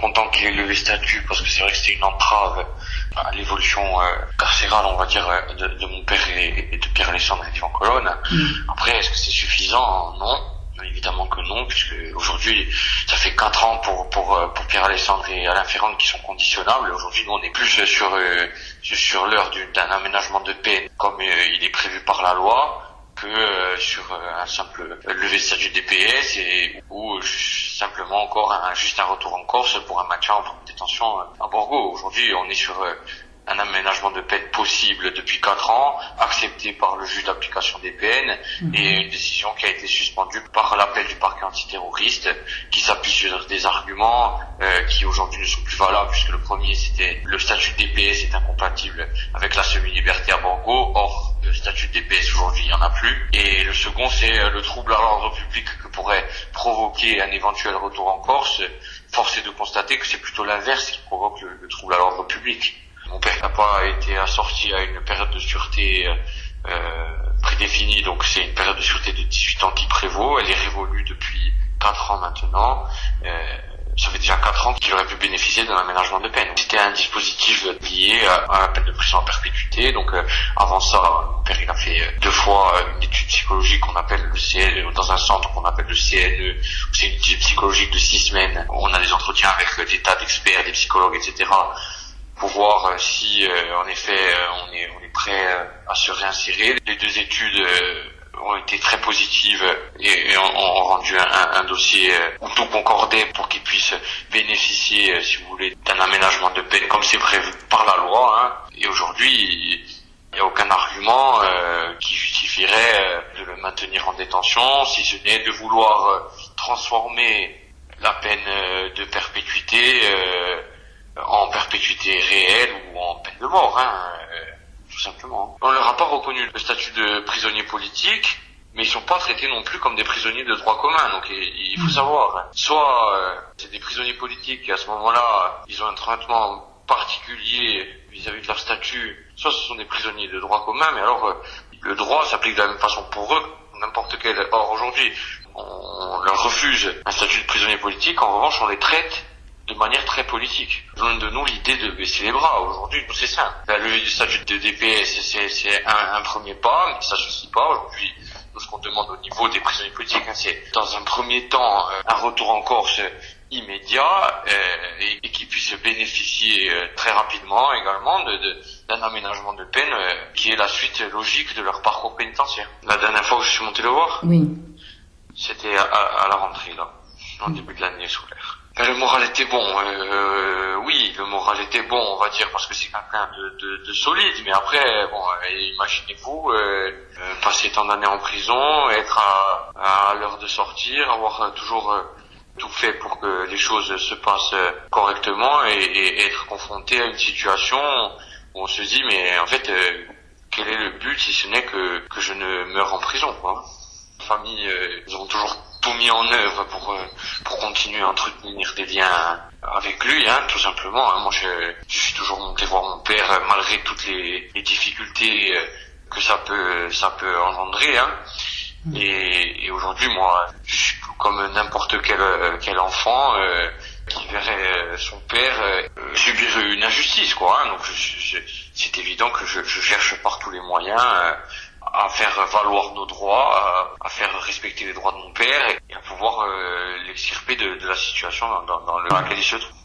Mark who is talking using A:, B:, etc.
A: content qu'il ait levé statut parce que c'est vrai que c'était une entrave à l'évolution carcérale, on va dire, de mon père et de Pierre-Alexandre et d'Yvan Colonne. Après, est-ce que c'est suffisant? Non. Évidemment que non, puisque aujourd'hui, ça fait 4 ans pour Pierre-Alexandre et Alain Ferrand qui sont conditionnables. Aujourd'hui, nous, on est plus sur l'heure d'un aménagement de peine comme il est prévu par la loi, que sur un simple lever de statut de DPS ou simplement encore juste un retour en Corse pour un maintien en détention à Borgo. Aujourd'hui, on est sur un aménagement de peine possible depuis 4 ans, accepté par le juge d'application des peines, et une décision qui a été suspendue par l'appel du parquet antiterroriste, qui s'appuie sur des arguments qui aujourd'hui ne sont plus valables, puisque le premier, c'était le statut de DPS est incompatible avec la semi-liberté à Borgo. Or, le statut de DPS aujourd'hui, il n'y en a plus. Et le second, c'est le trouble à l'ordre public que pourrait provoquer un éventuel retour en Corse. Force est de constater que c'est plutôt l'inverse qui provoque le trouble à l'ordre public. Mon père n'a pas été assorti à une période de sûreté prédéfinie, donc c'est une période de sûreté de 18 ans qui prévaut. Elle est révolue depuis 4 ans maintenant. Ça fait déjà 4 ans qu'il aurait pu bénéficier d'un aménagement de peine. C'était un dispositif lié à la peine de prison en perpétuité. Donc avant ça, mon père il a fait 2 fois une étude psychologique qu'on appelle le CNE, dans un centre qu'on appelle le CNE. C'est une étude psychologique de 6 semaines. On a des entretiens avec des tas d'experts, des psychologues, etc., pour voir si en effet on est prêt à se réinsérer. Les 2 études ont été très positives et ont rendu un dossier où tout concordait pour qu'ils puissent bénéficier, si vous voulez, d'un aménagement de peine comme c'est prévu par la loi. Et aujourd'hui, il n'y a aucun argument qui justifierait de le maintenir en détention, si ce n'est de vouloir transformer la peine de perpétuité en perpétuité réelle ou en peine de mort, tout simplement. On leur a pas reconnu le statut de prisonnier politique, mais ils sont pas traités non plus comme des prisonniers de droit commun. Donc il faut savoir, soit c'est des prisonniers politiques et à ce moment-là, ils ont un traitement particulier vis-à-vis de leur statut, soit ce sont des prisonniers de droit commun, mais alors le droit s'applique de la même façon pour eux, n'importe quel. Or aujourd'hui, on leur refuse un statut de prisonnier politique, en revanche on les traite de manière très politique. Loin de nous l'idée de baisser les bras. Aujourd'hui, nous c'est ça. La levée du statut de DPS, c'est un premier pas, mais ça suffit pas. Aujourd'hui, nous ce qu'on demande au niveau des prisonniers politiques, c'est dans un premier temps un retour en Corse immédiat et qui puisse bénéficier très rapidement également d'un aménagement de peine qui est la suite logique de leur parcours pénitentiaire. La dernière fois que je suis monté le voir, c'était à la rentrée, là, au début de l'année scolaire. Le moral était bon, oui, le moral était bon, on va dire, parce que c'est quelqu'un de solide, mais après, bon, imaginez-vous, passer tant d'années en prison, être à l'heure de sortir, avoir toujours tout fait pour que les choses se passent correctement et être confronté à une situation où on se dit, mais en fait, quel est le but si ce n'est que je ne meure en prison, quoi. Les familles, ils ont toujours tout mis en œuvre pour continuer à entretenir des liens avec lui, tout simplement. Moi, je suis toujours monté voir mon père malgré toutes les difficultés que ça peut engendrer. Et aujourd'hui, moi, je suis comme n'importe quel enfant qui verrait son père subir une injustice, quoi. Donc, c'est évident que je cherche par tous les moyens à faire valoir nos droits, à faire respecter les droits de mon père et à pouvoir l'extirper de la situation dans laquelle il se trouve.